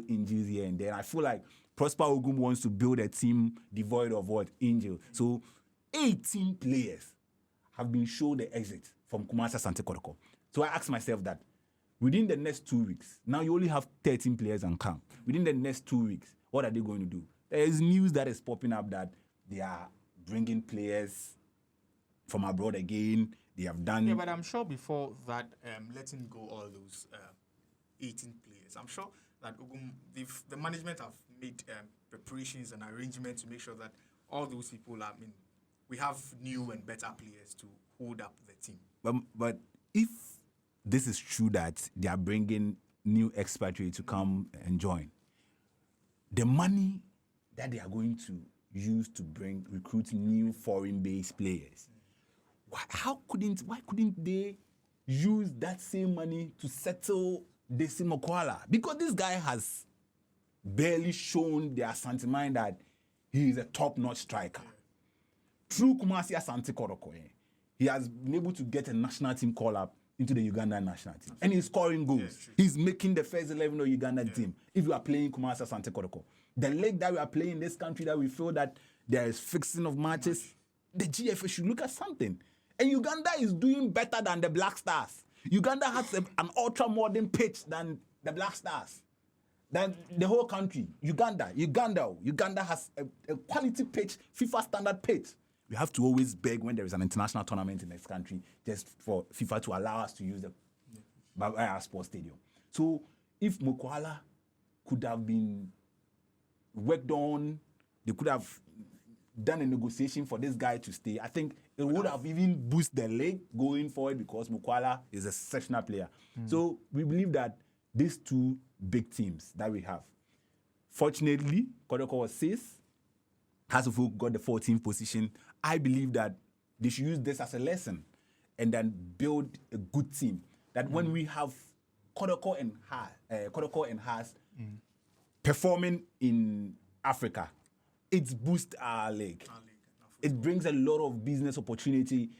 injuries here and there. I feel like Prosper Ogum wants to build a team devoid of what? Injury. So 18 players have been shown the exit from Kumasi Asante Kotoko. So I asked myself that within the next 2 weeks, now you only have 13 players on camp. Within the next 2 weeks, what are they going to do? There is news that is popping up that they are bringing players from abroad again. They have done... Yeah, but I'm sure before that, letting go all those 18 players, I'm sure that the management have made preparations and arrangements to make sure that all those people we have new and better players to hold up the team. But if this is true that they are bringing new expatriates to come and join, the money that they are going to use to recruit new foreign-based players, why couldn't they use that same money to settle Desi Mokwala? Because this guy has barely shown the Asante mind that he is a top-notch striker. Through Kumasi Asante Kotoko, he has been able to get a national team call-up into the Uganda national team. And he's scoring goals. Yeah, he's making the first 11 of Uganda team. If you are playing Kumasi Asante Kotoko. The league that we are playing in this country that we feel that there is fixing of matches, the GFA should look at something. And Uganda is doing better than the Black Stars. Uganda has an ultra-modern pitch than the Black Stars. Than the whole country. Uganda has a quality pitch, FIFA standard pitch. We have to always beg when there is an international tournament in this country just for FIFA to allow us to use the Baba Sports Stadium. So if Mokwala could have been worked on, they could have done a negotiation for this guy to stay, I think it would have even boosted the league going forward because Mokwala is a exceptional player. So we believe that these two big teams that we have, fortunately, Kotoko was 6th, Hasslefoot got the 14th position. I believe that they should use this as a lesson and then build a good team. That when we have Kotoko and Haas performing in Africa, it boosts our league. It brings a lot of business opportunity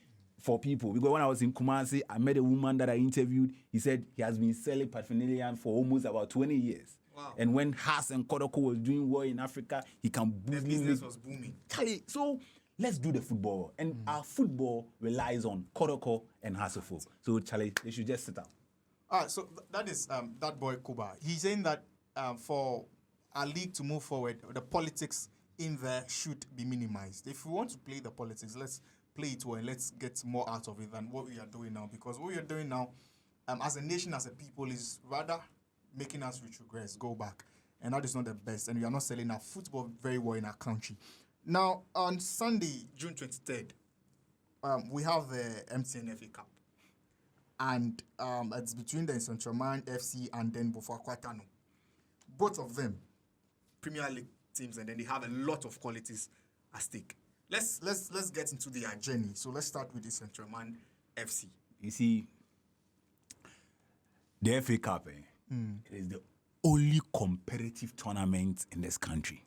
for people. Because when I was in Kumasi, I met a woman that I interviewed. He said he has been selling paraphernalia for almost about 20 years. Wow. And when Haas and Kotoko was doing well in Africa, he can boost the business was booming. So let's do the football. And our football relies on Kotoko and Hasslefoot. So Charlie, they should just sit out. So that is that boy Kuba. He's saying that for our league to move forward, the politics in there should be minimized. If we want to play the politics, let's play it well and let's get more out of it than what we are doing now. Because what we are doing now, as a nation, as a people, is rather making us retrogress, go back. And that is not the best. And we are not selling our football very well in our country. Now, on Sunday, June 23rd, we have the MTN FA Cup. And it's between the Centroman FC and then Bofo Kwatano. Both of them, Premier League teams, and then they have a lot of qualities at stake. Let's get into their journey. So let's start with the Centroman FC. You see, the FA Cup it is the only competitive tournament in this country.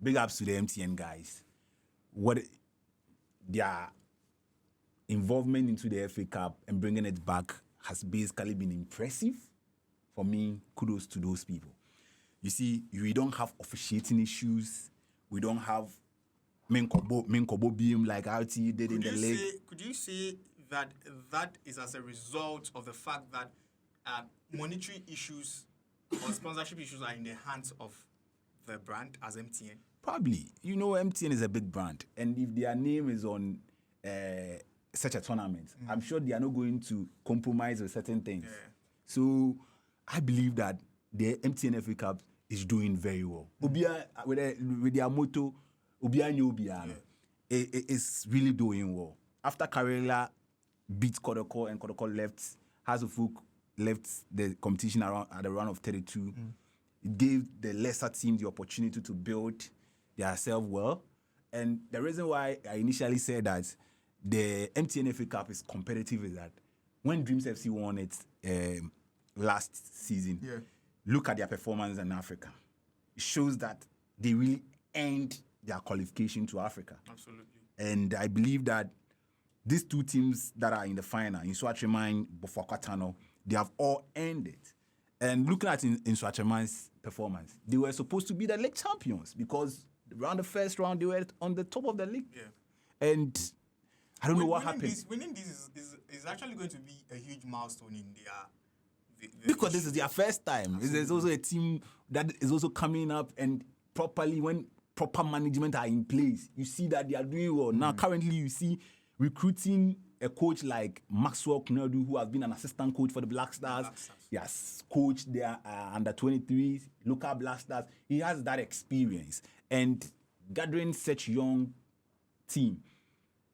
Big ups to the MTN guys. What their involvement into the FA Cup and bringing it back has basically been impressive. For me, kudos to those people. You see, we don't have officiating issues. We don't have Menkobo beam like RT did in the league. Could you say that is as a result of the fact that monetary issues or sponsorship issues are in the hands of the brand as MTN? Probably. You know, MTN is a big brand. And if their name is on such a tournament, I'm sure they are not going to compromise with certain things. Yeah. So I believe that the MTN FA Cup is doing very well. Obia, with their motto, Obia Nyobia, it's really doing well. After Karela beat Kotoko and Kotoko left, Hasslefoot left the competition at a run of 32. It gave the lesser team the opportunity to build themselves well. And the reason why I initially said that the MTN FA Cup is competitive is that when Dreams FC won it last season, look at their performance in Africa. It shows that they really earned their qualification to Africa. Absolutely. And I believe that these two teams that are in the final, in Swatreman, Bofo Kwatano, they have all earned it. And looking at in Swatcherman's performance, they were supposed to be the league champions because around the first round they were on the top of the league. Yeah. And I don't know what happened. Winning this is actually going to be a huge milestone in their Because this is their first time. There's also a team that is also coming up and properly when proper management are in place, you see that they are doing well. Now, currently, you see recruiting a coach like Maxwell Kunedu, who has been an assistant coach for the Black Stars. He has coached their under 23s, local Black Stars. He has that experience. And gathering such young team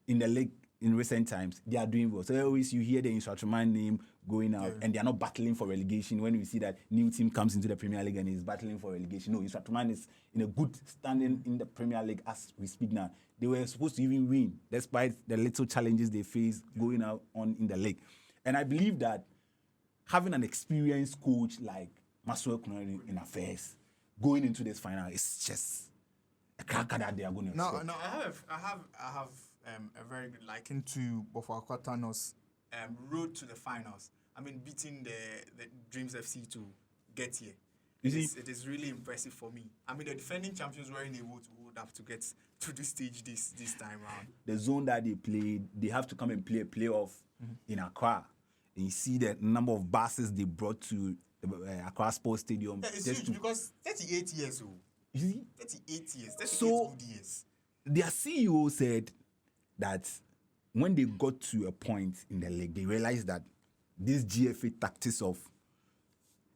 in the league in recent times, they are doing well. So always you hear the Instructorman name going out, and they are not battling for relegation. When we see that new team comes into the Premier League and is battling for relegation, no, Instructorman is in a good standing in the Premier League as we speak now. They were supposed to even win, despite the little challenges they face going out on in the league. And I believe that having an experienced coach like Maxwell Kunedu in affairs going into this final is just a cracker that they are going to expect. No, I have a very good liking to Bofo Akpotano's road to the finals. I mean, beating the Dreams FC to get here. It is really impressive for me. I mean, the defending champions weren't able to hold up to get to this stage this time round. The zone that they played, they have to come and play a playoff in Accra. And you see the number of buses they brought to Accra Sports Stadium. Yeah, it's huge because 38 years old. You see? 38 years. 38 So, good years. Their CEO said that when they got to a point in the league, they realized that this GFA tactics of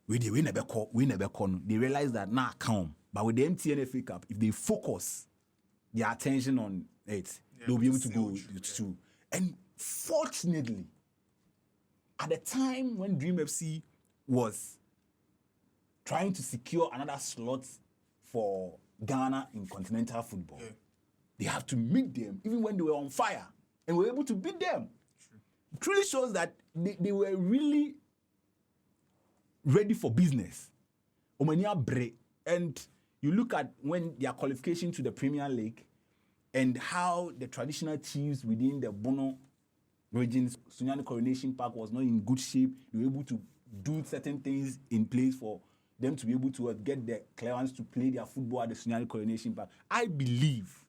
we never call, they realized that now come. But with the MTN FA Cup, if they focus their attention on it, they'll be able to go through. And fortunately, at the time when Dream FC was trying to secure another slot for Ghana in continental football, they have to meet them even when they were on fire and were able to beat them. It truly shows that they were really ready for business. And you look at when their qualification to the Premier League and how the traditional chiefs within the Bono regions, Sunyani Coronation Park was not in good shape. They were able to do certain things in place for them to be able to get the clearance to play their football at the Sunyani Coronation Park. I believe